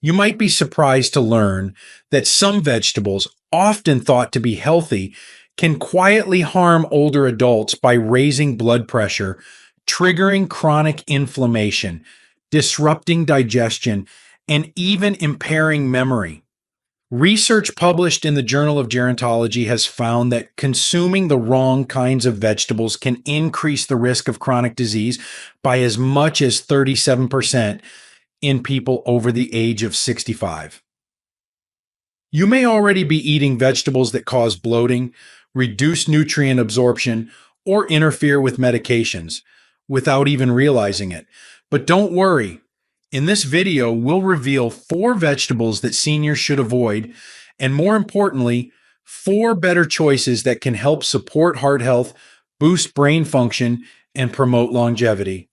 You might be surprised to learn that some vegetables, often thought to be healthy, can quietly harm older adults by raising blood pressure, triggering chronic inflammation, disrupting digestion, and even impairing memory. Research published in the Journal of Gerontology has found that consuming the wrong kinds of vegetables can increase the risk of chronic disease by as much as 37% in people over the age of 65. You may already be eating vegetables that cause bloating, reduce nutrient absorption, or interfere with medications without even realizing it. But don't worry. In this video, we'll reveal 4 vegetables that seniors should avoid, and more importantly, 4 better choices that can help support heart health, boost brain function, and promote longevity.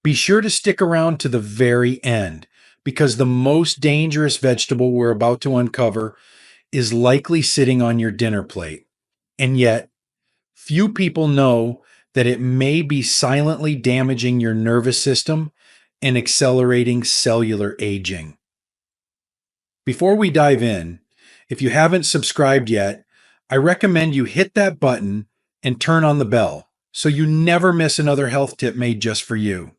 Be sure to stick around to the very end, because the most dangerous vegetable we're about to uncover is likely sitting on your dinner plate. And yet, few people know that it may be silently damaging your nervous system and accelerating cellular aging. Before we dive in, if you haven't subscribed yet, I recommend you hit that button and turn on the bell so you never miss another health tip made just for you.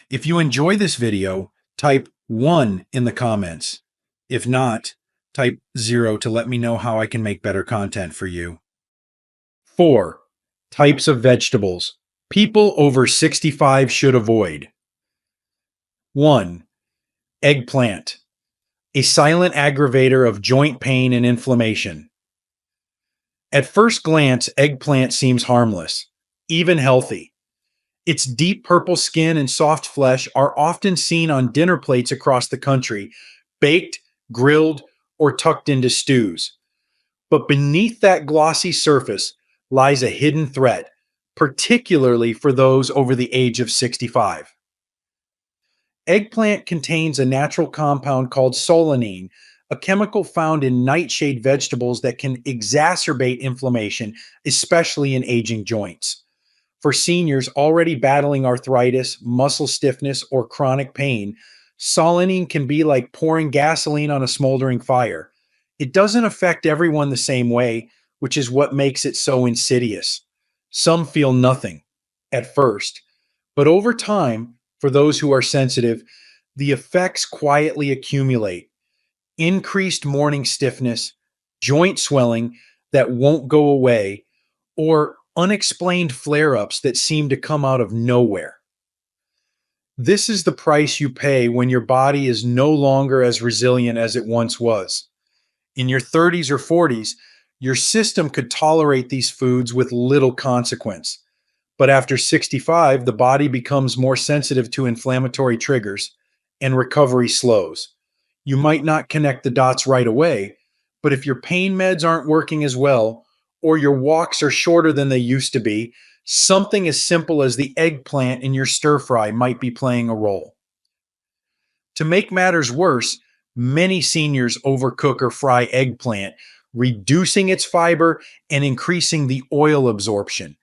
If you enjoy this video, type 1 in the comments. If not, type 0 to let me know how I can make better content for you. 4. Types of vegetables people over 65 should avoid. 1. Eggplant, a silent aggravator of joint pain and inflammation. At first glance, eggplant seems harmless, even healthy. Its deep purple skin and soft flesh are often seen on dinner plates across the country, baked, grilled, or tucked into stews. But beneath that glossy surface lies a hidden threat, particularly for those over the age of 65. Eggplant contains a natural compound called solanine, a chemical found in nightshade vegetables that can exacerbate inflammation, especially in aging joints. For seniors already battling arthritis, muscle stiffness, or chronic pain, solanine can be like pouring gasoline on a smoldering fire. It doesn't affect everyone the same way, which is what makes it so insidious. Some feel nothing at first, but over time, for those who are sensitive, the effects quietly accumulate. Increased morning stiffness, joint swelling that won't go away, or unexplained flare ups that seem to come out of nowhere. This is the price you pay when your body is no longer as resilient as it once was. In your 30s or 40s, your system could tolerate these foods with little consequence. But after 65, the body becomes more sensitive to inflammatory triggers and recovery slows. You might not connect the dots right away, but if your pain meds aren't working as well, or your walks are shorter than they used to be, something as simple as the eggplant in your stir fry might be playing a role. To make matters worse, many seniors overcook or fry eggplant, reducing its fiber and increasing the oil absorption.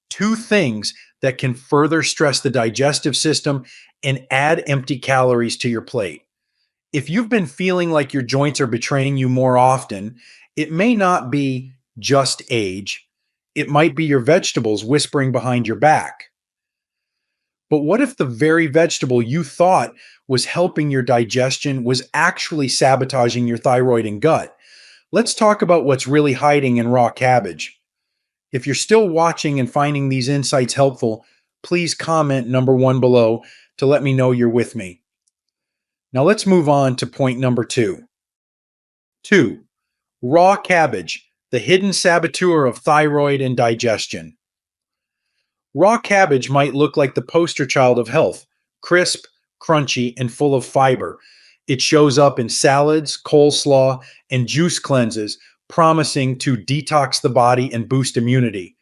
2 things that can further stress the digestive system and add empty calories to your plate. If you've been feeling like your joints are betraying you more often, it may not be just age. It might be your vegetables whispering behind your back. But what if the very vegetable you thought was helping your digestion was actually sabotaging your thyroid and gut? Let's talk about what's really hiding in raw cabbage. If you're still watching and finding these insights helpful, please comment number 1 below to let me know you're with me. Now let's move on to point number 2. 2. Raw cabbage, the hidden saboteur of thyroid and digestion. Raw cabbage might look like the poster child of health, crisp, crunchy, and full of fiber. It shows up in salads, coleslaw, and juice cleanses, promising to detox the body and boost immunity.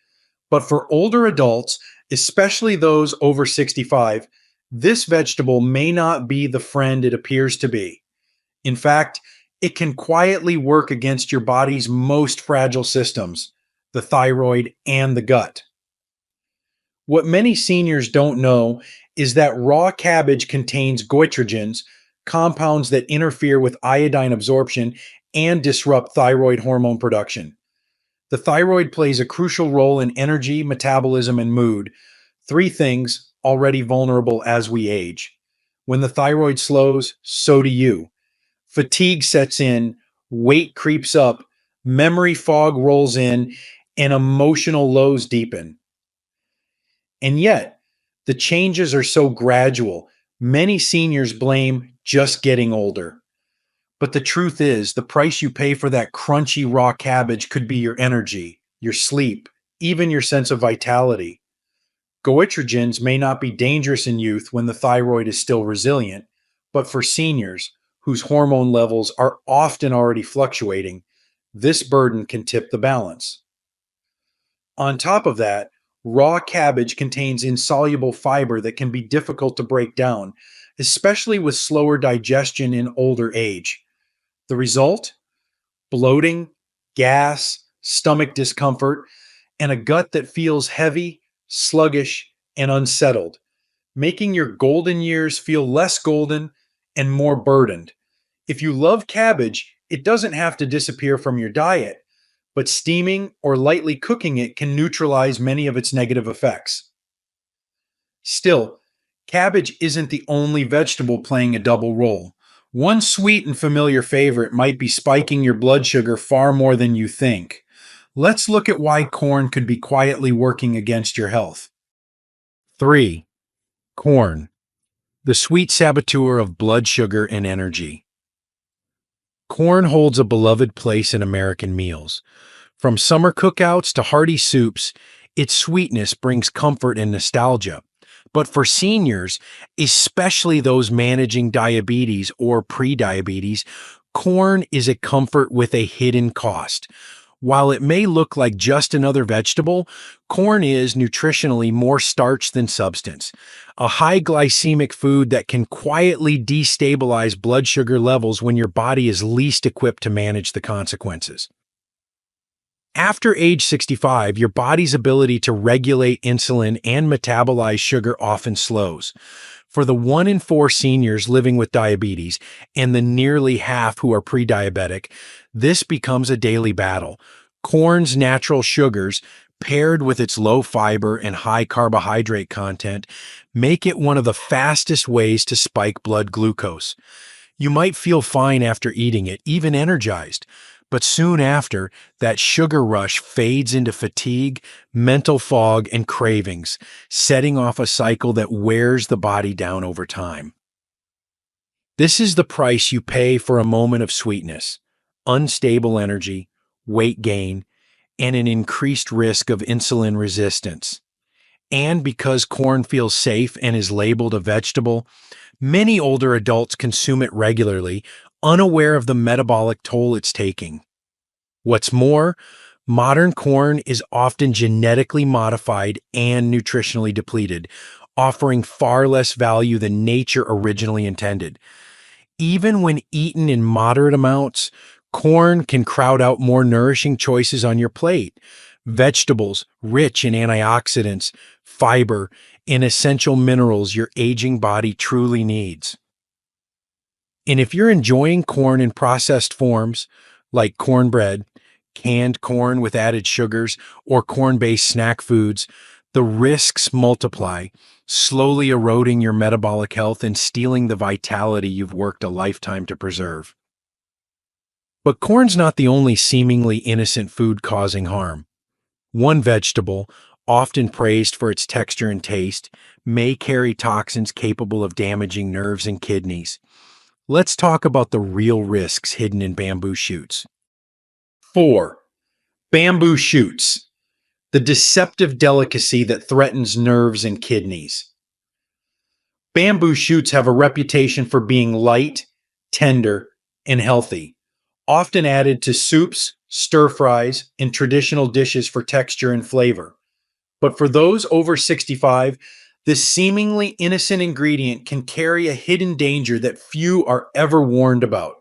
But for older adults, especially those over 65, this vegetable may not be the friend it appears to be. In fact, it can quietly work against your body's most fragile systems, the thyroid and the gut. What many seniors don't know is that raw cabbage contains goitrogens, compounds that interfere with iodine absorption and disrupt thyroid hormone production. The thyroid plays a crucial role in energy, metabolism, and mood, three things already vulnerable as we age. When the thyroid slows, so do you. Fatigue sets in, weight creeps up, memory fog rolls in, and emotional lows deepen. And yet, the changes are so gradual. Many seniors blame just getting older. But the truth is, the price you pay for that crunchy raw cabbage could be your energy, your sleep, even your sense of vitality. Goitrogens may not be dangerous in youth when the thyroid is still resilient, but for seniors, whose hormone levels are often already fluctuating, this burden can tip the balance. On top of that, raw cabbage contains insoluble fiber that can be difficult to break down, especially with slower digestion in older age. The result? Bloating, gas, stomach discomfort, and a gut that feels heavy, sluggish, and unsettled, making your golden years feel less golden and more burdened. If you love cabbage, it doesn't have to disappear from your diet, but steaming or lightly cooking it can neutralize many of its negative effects. Still, cabbage isn't the only vegetable playing a double role. One sweet and familiar favorite might be spiking your blood sugar far more than you think. Let's look at why corn could be quietly working against your health. 3. Corn, the sweet saboteur of blood sugar and energy. Corn holds a beloved place in American meals. From summer cookouts to hearty soups, its sweetness brings comfort and nostalgia. But for seniors, especially those managing diabetes or prediabetes, corn is a comfort with a hidden cost. While it may look like just another vegetable, corn is nutritionally more starch than substance, a high glycemic food that can quietly destabilize blood sugar levels when your body is least equipped to manage the consequences. After age 65, your body's ability to regulate insulin and metabolize sugar often slows. For the 1 in 4 seniors living with diabetes and the nearly half who are pre-diabetic, this becomes a daily battle. Corn's natural sugars, paired with its low fiber and high carbohydrate content, make it one of the fastest ways to spike blood glucose. You might feel fine after eating it, even energized. But soon after, that sugar rush fades into fatigue, mental fog, and cravings, setting off a cycle that wears the body down over time. This is the price you pay for a moment of sweetness: unstable energy, weight gain, and an increased risk of insulin resistance. And because corn feels safe and is labeled a vegetable, many older adults consume it regularly, unaware of the metabolic toll it's taking. What's more, modern corn is often genetically modified and nutritionally depleted, offering far less value than nature originally intended. Even when eaten in moderate amounts, corn can crowd out more nourishing choices on your plate. Vegetables rich in antioxidants, fiber, and essential minerals your aging body truly needs. And if you're enjoying corn in processed forms, like cornbread, canned corn with added sugars, or corn-based snack foods, the risks multiply, slowly eroding your metabolic health and stealing the vitality you've worked a lifetime to preserve. But corn's not the only seemingly innocent food causing harm. One vegetable, often praised for its texture and taste, may carry toxins capable of damaging nerves and kidneys. Let's talk about the real risks hidden in bamboo shoots. 4. Bamboo shoots, the deceptive delicacy that threatens nerves and kidneys. Bamboo shoots have a reputation for being light, tender, and healthy, often added to soups, stir fries, and traditional dishes for texture and flavor. But for those over 65, this seemingly innocent ingredient can carry a hidden danger that few are ever warned about.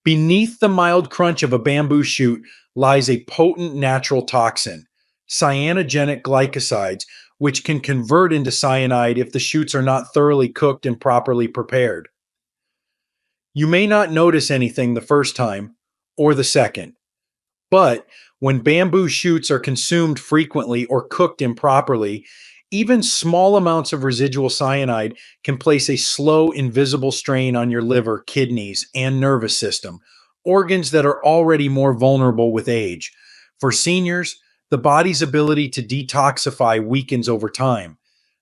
Beneath the mild crunch of a bamboo shoot lies a potent natural toxin, cyanogenic glycosides, which can convert into cyanide if the shoots are not thoroughly cooked and properly prepared. You may not notice anything the first time or the second, but when bamboo shoots are consumed frequently or cooked improperly, even small amounts of residual cyanide can place a slow, invisible strain on your liver, kidneys, and nervous system, organs that are already more vulnerable with age. For seniors, the body's ability to detoxify weakens over time.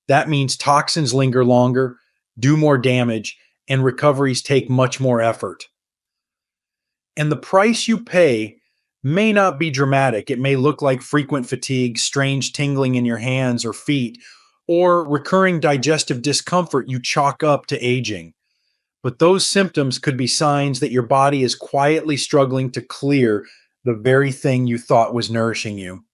That means toxins linger longer, do more damage, and recoveries take much more effort. And the price you pay may not be dramatic. It may look like frequent fatigue, strange tingling in your hands or feet, or recurring digestive discomfort you chalk up to aging. But those symptoms could be signs that your body is quietly struggling to clear the very thing you thought was nourishing you.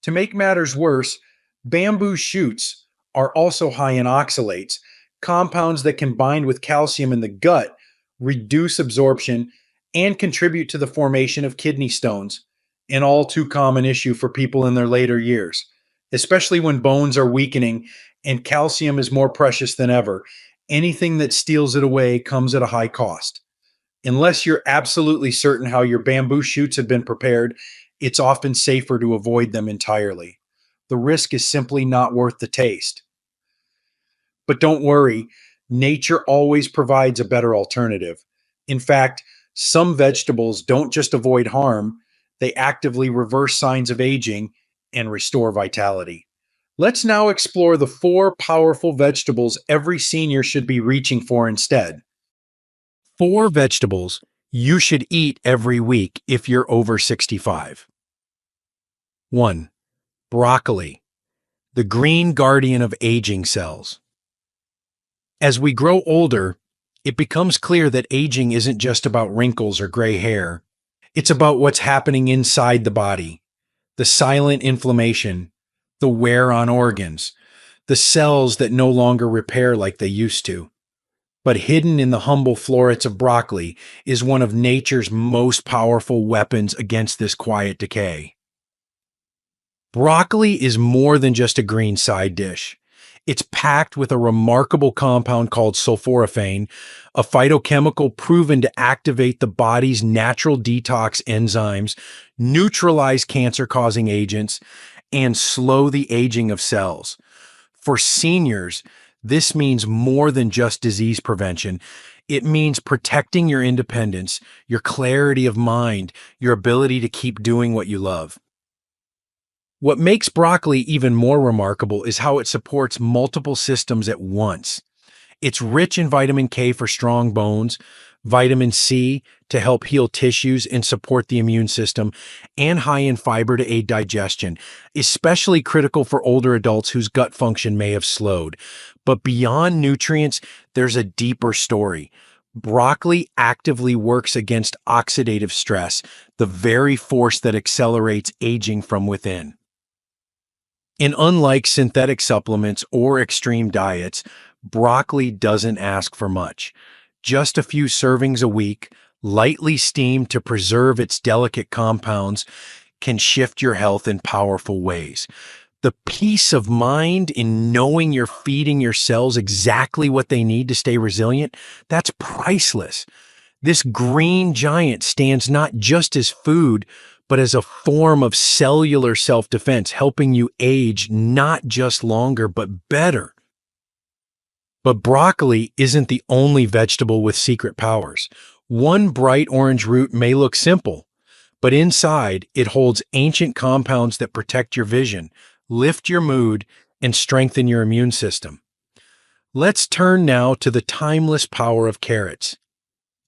To make matters worse, bamboo shoots are also high in oxalates, compounds that can bind with calcium in the gut, reduce absorption, and contribute to the formation of kidney stones, an all too common issue for people in their later years, especially when bones are weakening and calcium is more precious than ever. Anything that steals it away comes at a high cost. Unless you're absolutely certain how your bamboo shoots have been prepared, it's often safer to avoid them entirely. The risk is simply not worth the taste. But don't worry, nature always provides a better alternative. In fact, some vegetables don't just avoid harm, they actively reverse signs of aging and restore vitality. Let's now explore the four powerful vegetables every senior should be reaching for instead. Four vegetables you should eat every week if you're over 65. 1. Broccoli, the green guardian of aging cells. As we grow older, it becomes clear that aging isn't just about wrinkles or gray hair. It's about what's happening inside the body, the silent inflammation, the wear on organs, the cells that no longer repair like they used to. But hidden in the humble florets of broccoli is one of nature's most powerful weapons against this quiet decay. Broccoli is more than just a green side dish. It's packed with a remarkable compound called sulforaphane, a phytochemical proven to activate the body's natural detox enzymes, neutralize cancer-causing agents, and slow the aging of cells. For seniors, this means more than just disease prevention. It means protecting your independence, your clarity of mind, your ability to keep doing what you love. What makes broccoli even more remarkable is how it supports multiple systems at once. It's rich in vitamin K for strong bones, vitamin C to help heal tissues and support the immune system, and high in fiber to aid digestion, especially critical for older adults whose gut function may have slowed. But beyond nutrients, there's a deeper story. Broccoli actively works against oxidative stress, the very force that accelerates aging from within. And unlike synthetic supplements or extreme diets, broccoli doesn't ask for much. Just a few servings a week, lightly steamed to preserve its delicate compounds, can shift your health in powerful ways. The peace of mind in knowing you're feeding your cells exactly what they need to stay resilient, that's priceless. This green giant stands not just as food, but as a form of cellular self-defense, helping you age not just longer, but better. But broccoli isn't the only vegetable with secret powers. One bright orange root may look simple, but inside it holds ancient compounds that protect your vision, lift your mood, and strengthen your immune system. Let's turn now to the timeless power of carrots.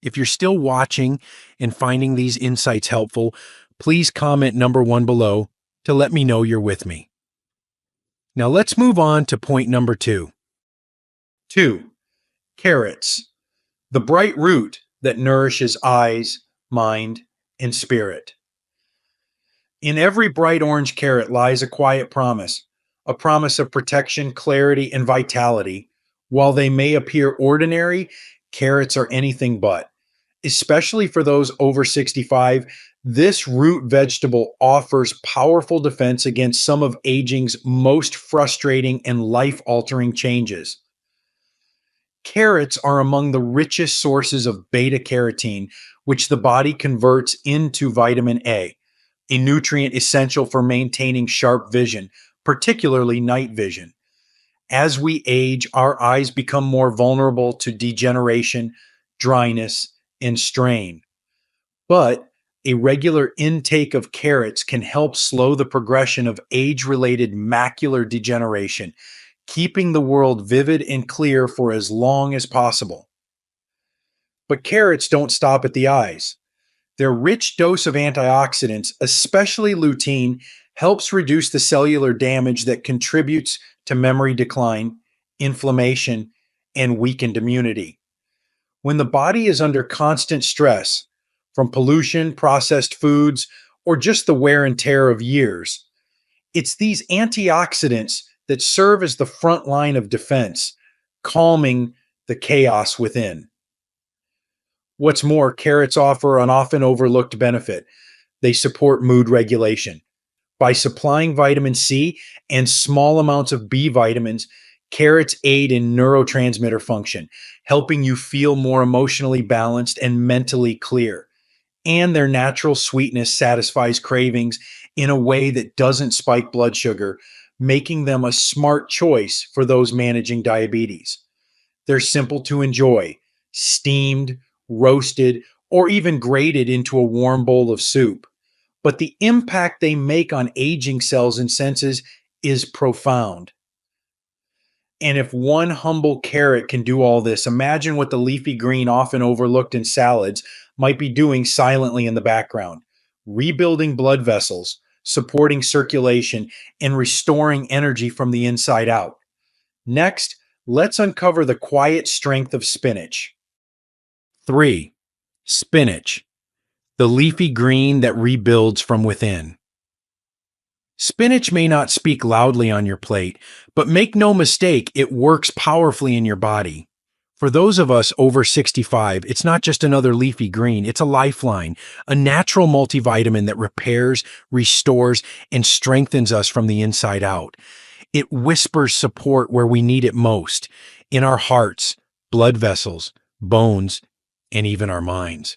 If you're still watching and finding these insights helpful, please comment number 1 below to let me know you're with me. Now let's move on to point number 2. 2. Carrots, the bright root that nourishes eyes, mind, and spirit. In every bright orange carrot lies a quiet promise, a promise of protection, clarity, and vitality. While they may appear ordinary, carrots are anything but. Especially for those over 65, this root vegetable offers powerful defense against some of aging's most frustrating and life-altering changes. Carrots are among the richest sources of beta carotene, which the body converts into vitamin A nutrient essential for maintaining sharp vision, particularly night vision. As we age, our eyes become more vulnerable to degeneration, dryness, and strain. But a regular intake of carrots can help slow the progression of age related macular degeneration, keeping the world vivid and clear for as long as possible. But carrots don't stop at the eyes. Their rich dose of antioxidants, especially lutein, helps reduce the cellular damage that contributes to memory decline, inflammation, and weakened immunity. When the body is under constant stress from pollution, processed foods, or just the wear and tear of years, it's these antioxidants that serve as the front line of defense, calming the chaos within. What's more, carrots offer an often overlooked benefit. They support mood regulation. By supplying vitamin C and small amounts of B vitamins, carrots aid in neurotransmitter function, helping you feel more emotionally balanced and mentally clear. And their natural sweetness satisfies cravings in a way that doesn't spike blood sugar, making them a smart choice for those managing diabetes. They're simple to enjoy, steamed, roasted, or even grated into a warm bowl of soup. But the impact they make on aging cells and senses is profound. And if one humble carrot can do all this, imagine what the leafy green, often overlooked in salads, might be doing silently in the background, rebuilding blood vessels, supporting circulation, and restoring energy from the inside out. Next, let's uncover the quiet strength of spinach. 3. Spinach, the leafy green that rebuilds from within. Spinach may not speak loudly on your plate, but make no mistake, it works powerfully in your body. For those of us over 65, it's not just another leafy green, it's a lifeline, a natural multivitamin that repairs, restores, and strengthens us from the inside out. It whispers support where we need it most, in our hearts, blood vessels, bones, and even our minds.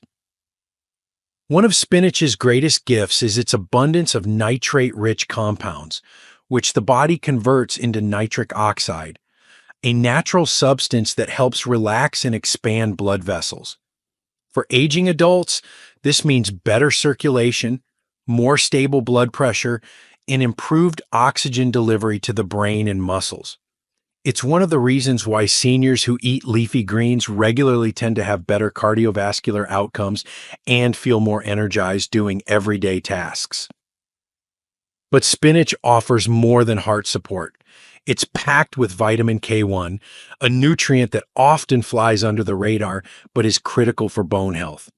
One of spinach's greatest gifts is its abundance of nitrate-rich compounds, which the body converts into nitric oxide, a natural substance that helps relax and expand blood vessels. For aging adults, this means better circulation, more stable blood pressure, and improved oxygen delivery to the brain and muscles. It's one of the reasons why seniors who eat leafy greens regularly tend to have better cardiovascular outcomes and feel more energized doing everyday tasks. But spinach offers more than heart support. It's packed with vitamin K1, a nutrient that often flies under the radar but is critical for bone health.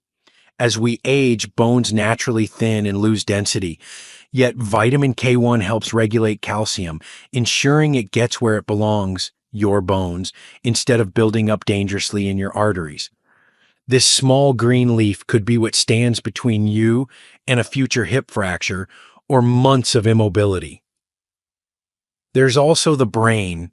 As we age, bones naturally thin and lose density, yet vitamin K1 helps regulate calcium, ensuring it gets where it belongs, your bones, instead of building up dangerously in your arteries. This small green leaf could be what stands between you and a future hip fracture or months of immobility. There's also the brain.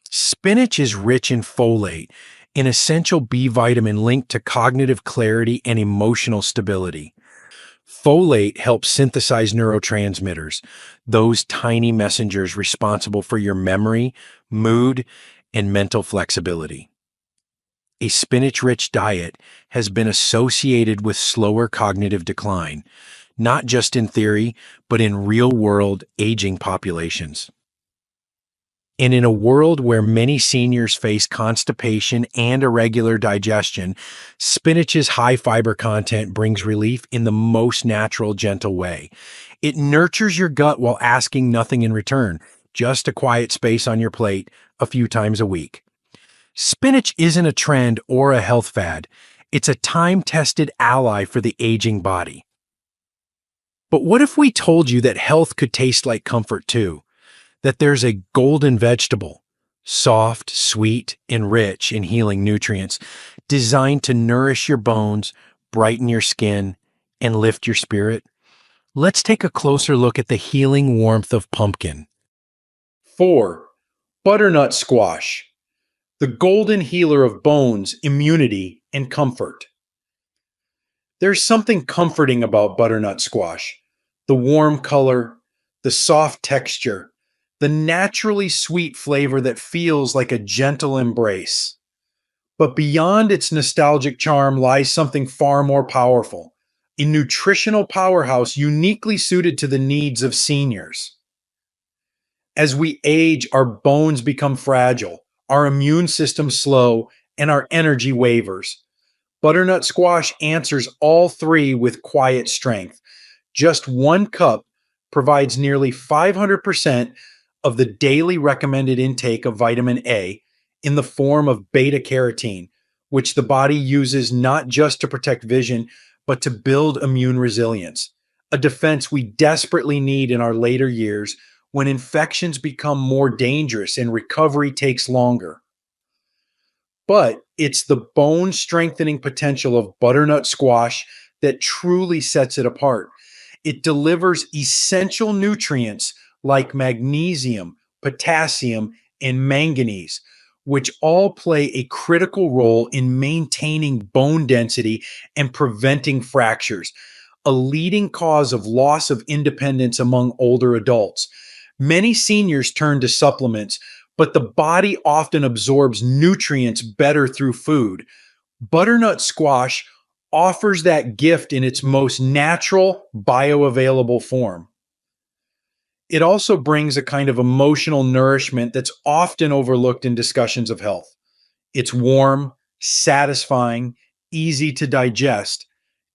Spinach is rich in folate, an essential B vitamin linked to cognitive clarity and emotional stability. Folate helps synthesize neurotransmitters, those tiny messengers responsible for your memory, mood, and mental flexibility. A spinach-rich diet has been associated with slower cognitive decline, not just in theory, but in real-world aging populations. And in a world where many seniors face constipation and irregular digestion, spinach's high fiber content brings relief in the most natural, gentle way. It nurtures your gut while asking nothing in return, just a quiet space on your plate a few times a week. Spinach isn't a trend or a health fad. It's a time-tested ally for the aging body. But what if we told you that health could taste like comfort too? That there's a golden vegetable, soft, sweet, and rich in healing nutrients, designed to nourish your bones, brighten your skin, and lift your spirit? Let's take a closer look at the healing warmth of pumpkin. 4. Butternut squash. the golden healer of bones, immunity, and comfort. There's something comforting about butternut squash. The warm color, the soft texture, the naturally sweet flavor that feels like a gentle embrace. But beyond its nostalgic charm lies something far more powerful, a nutritional powerhouse uniquely suited to the needs of seniors. As we age, our bones become fragile, our immune system slow, and our energy wavers. Butternut squash answers all three with quiet strength. Just 1 cup provides nearly 500% of the daily recommended intake of vitamin A in the form of beta carotene, which the body uses not just to protect vision, but to build immune resilience, a defense we desperately need in our later years when infections become more dangerous and recovery takes longer. But it's the bone strengthening potential of butternut squash that truly sets it apart. It delivers essential nutrients like magnesium, potassium, and manganese, which all play a critical role in maintaining bone density and preventing fractures, a leading cause of loss of independence among older adults. Many seniors turn to supplements, but the body often absorbs nutrients better through food. Butternut squash offers that gift in its most natural, bioavailable form. It also brings a kind of emotional nourishment that's often overlooked in discussions of health. It's warm, satisfying, easy to digest,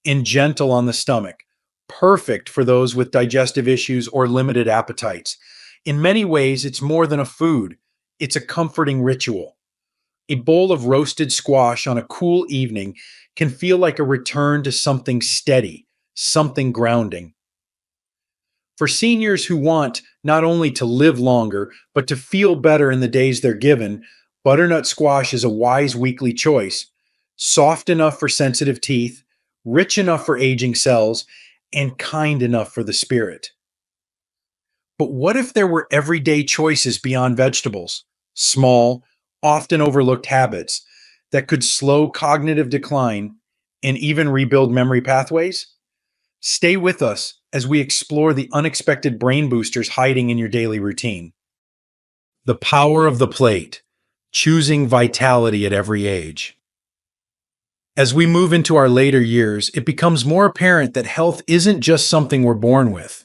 and gentle on the stomach, perfect for those with digestive issues or limited appetites. In many ways, it's more than a food, it's a comforting ritual. A bowl of roasted squash on a cool evening can feel like a return to something steady, something grounding. For seniors who want not only to live longer, but to feel better in the days they're given, butternut squash is a wise weekly choice. Soft enough for sensitive teeth, rich enough for aging cells, and kind enough for the spirit. But what if there were everyday choices beyond vegetables? Small, often overlooked habits that could slow cognitive decline and even rebuild memory pathways? Stay with us as we explore the unexpected brain boosters hiding in your daily routine. The power of the plate, choosing vitality at every age. As we move into our later years, it becomes more apparent that health isn't just something we're born with.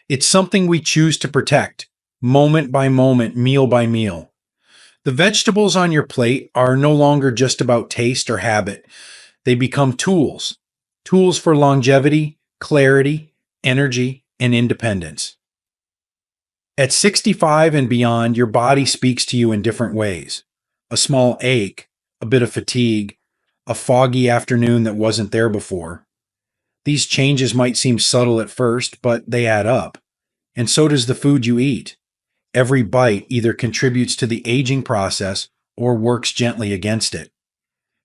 It's something we choose to protect, moment by moment, meal by meal. The vegetables on your plate are no longer just about taste or habit. They become tools, tools for longevity, clarity, energy, and independence. At 65 and beyond, your body speaks to you in different ways. A small ache, a bit of fatigue, a foggy afternoon that wasn't there before. These changes might seem subtle at first, but they add up. And so does the food you eat. Every bite either contributes to the aging process or works gently against it.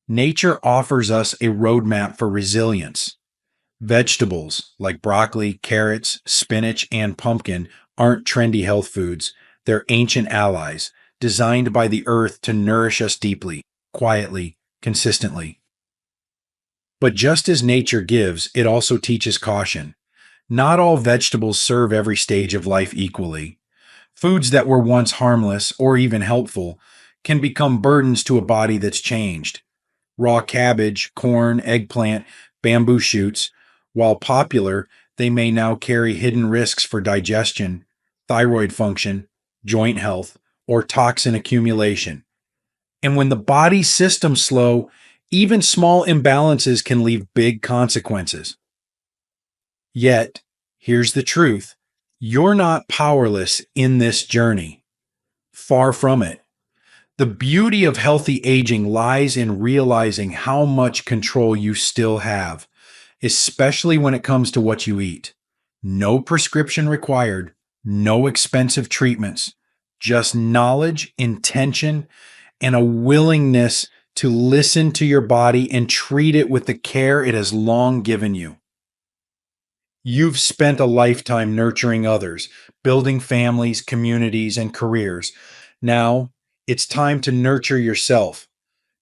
Nature offers us a roadmap for resilience. Vegetables like broccoli, carrots, spinach, and pumpkin aren't trendy health foods. They're ancient allies, designed by the earth to nourish us deeply, quietly, consistently. But just as nature gives, it also teaches caution. Not all vegetables serve every stage of life equally. Foods that were once harmless or even helpful can become burdens to a body that's changed. Raw cabbage, corn, eggplant, bamboo shoots, while popular, they may now carry hidden risks for digestion, thyroid function, joint health, or toxin accumulation. And when the body's system's slow, even small imbalances can leave big consequences. Yet, here's the truth. You're not powerless in this journey. Far from it. The beauty of healthy aging lies in realizing how much control you still have, especially when it comes to what you eat. No prescription required, no expensive treatments, just knowledge, intention, and a willingness to listen to your body and treat it with the care it has long given you. You've spent a lifetime nurturing others, building families, communities, and careers. Now, It's time to nurture yourself.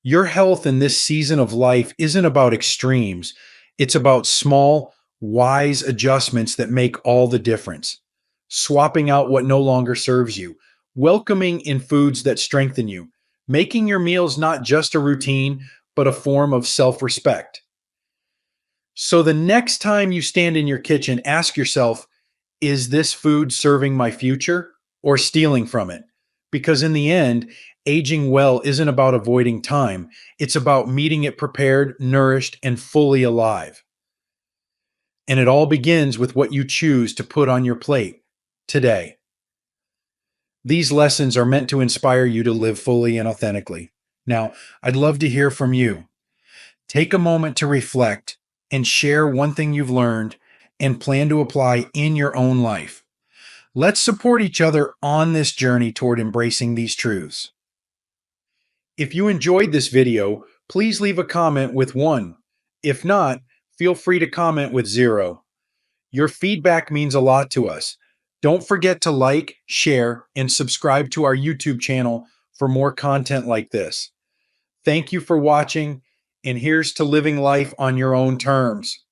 Your health in this season of life isn't about extremes, it's about small, wise adjustments that make all the difference. Swapping out what no longer serves you, welcoming in foods that strengthen you, making your meals not just a routine, but a form of self respect. So the next time you stand in your kitchen, ask yourself, is this food serving my future or stealing from it? Because in the end, aging well isn't about avoiding time, it's about meeting it prepared, nourished, and fully alive. And it all begins with what you choose to put on your plate today. These lessons are meant to inspire you to live fully and authentically. Now, I'd love to hear from you. Take a moment to reflect and share one thing you've learned and plan to apply in your own life. Let's support each other on this journey toward embracing these truths. If you enjoyed this video, please leave a comment with 1. If not, feel free to comment with 0. Your feedback means a lot to us. Don't forget to like, share, and subscribe to our YouTube channel for more content like this. Thank you for watching, and here's to living life on your own terms.